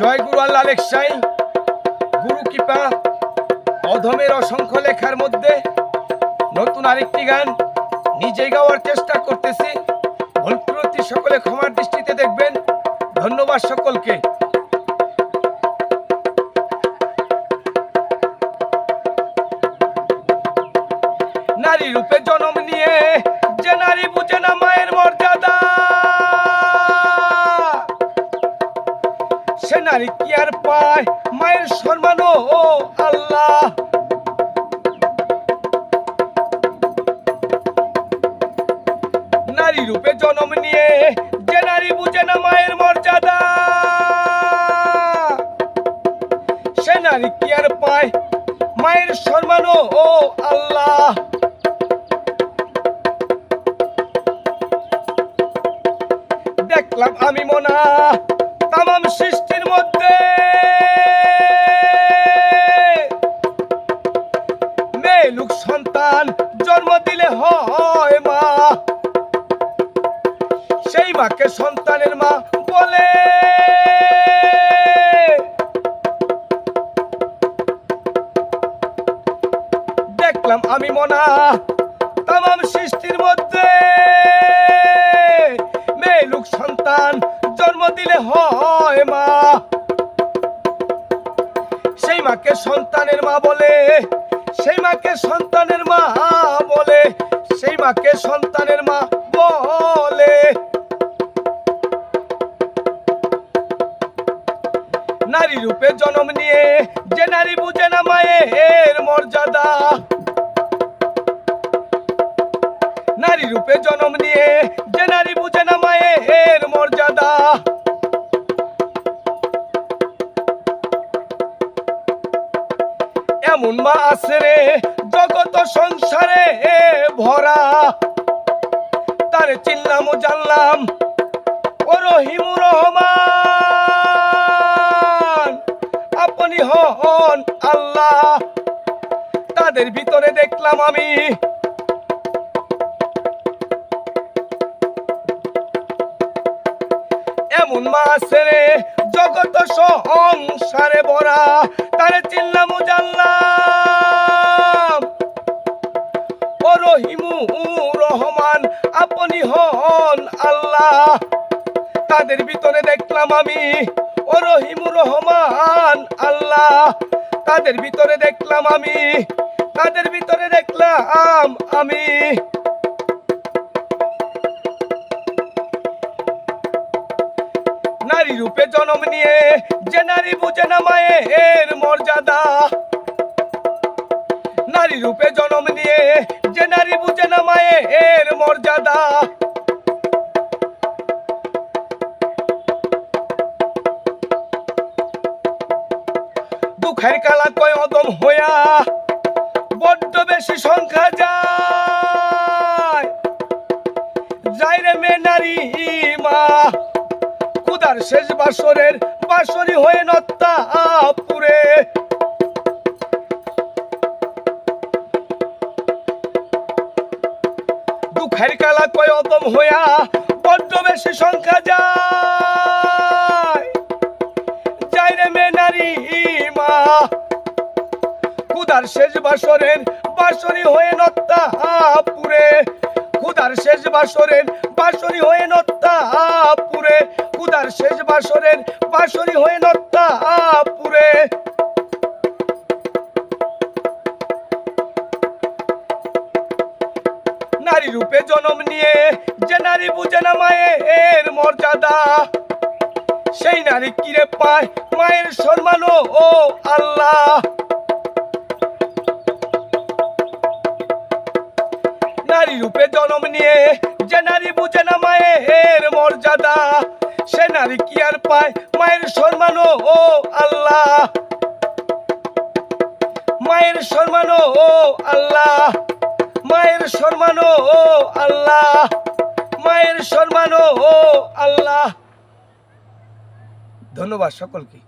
জয় গুরু আল্লাহ লেখসাই গুরু কৃপা অধমের অসংখ্য লেখার মধ্যে নতুন আরেকটি গান নিজে গাওয়ার চেষ্টা করতেছি। ভুল ত্রুটি সকলে ক্ষমার দৃষ্টিতে দেখবেন। ধন্যবাদ সকলকে। নারী রূপে জন্ম নিয়ে যে নারী বুঝে না মায়ের মর্যাদা, সে নারী কি আর পায় মায়ের সম্মান? ও আল্লাহ, নারী রূপে জন্ম নিয়ে যে নারী বুঝে না মায়ের মর্যাদা, সে নারী কি আর পায় মায়ের সম্মান? ও আল্লাহ, দেখলাম আমি মনা তামাম সৃষ্টির মধ্যে মেয়ে লোক সন্তান জন্ম দিলে হয় মা, সেই মাকে সন্তানের মা বলে। দেখলাম আমি মনা তামাম সৃষ্টির মধ্যে মেয়ে লোক সন্তান জন্ম দিলে হয় মা, সেই মাকে সন্তানের মা বলে, সেই মাকে সন্তানের মা বলে, সেই মাকে সন্তানের মা বলে। নারী রূপে জন্ম নিয়ে যে নারী বুঝে না মায়ের মর্যাদা, নারী রূপে জন্ম নিয়ে যে নারী বুঝে না মায়ের মর্যাদা, এমন মা আছে রে জগত সংসারে ভরা, তারে চিনলাম ও জানলাম ও রহিমুর রহমান, আপনি হন আল্লাহ। তাদের ভিতরে দেখলাম আমি এমন মা আছে রে জগত সংসারে ভরা, তারে চিনলাম ও জানলাম ও রহিমুর রহমান, আপনি হন আল্লাহ। তাদের ভিতরে দেখলাম আমি ও রহিমুর রহমান আল্লাহ, তাদের ভিতরে দেখলাম আমি, তাদের ভিতরে দেখলাম আমি। নারী রূপে জন্ম নিয়ে যে নারী বুঝে না মায়ের মর্যাদা, নারী রূপে জন্ম নিয়ে যে নারী বুঝে না মায়ের মর্যাদা, দুঃখের কালা কয় অদম হইয়া বড্ড বেশি সংখ্যা যায়, যাই রে মে নারী মা খুদার শেষ বাসরের বাসরি হয়ে নত্তা পুরে। দুঃখের কালা কয় অদম হইয়া বড্ড বেশি সংখ্যা যায়, যাই রে মে নারী মা খুদার শেষ বাসরের বাসরি হয়ে নত্তা পুরে, খুদার শেষ বাসরের বাসরি হয়ে নত্তা পুরে, খুদার শেষ বাসরের বাসরি হয়ে নত্তা পুরে। নারী রূপে জন্ম নিয়ে যে নারী বুঝে না মায়ের মর্যাদা, সেই নারী কিরে পায় মায়ের সম্মান? ও আল্লাহ, নারী রূপে জন্ম নিয়ে যে নারী বুঝে না মায়ের মর্যাদা, সে নারী কি আর পায় মায়ের সম্মান? ও আল্লাহ, মায়ের সম্মান? ও আল্লাহ, মায়ের সম্মান? ও আল্লাহ, মায়ের সম্মান? ও আল্লাহ। ধন্যবাদ সকলকে।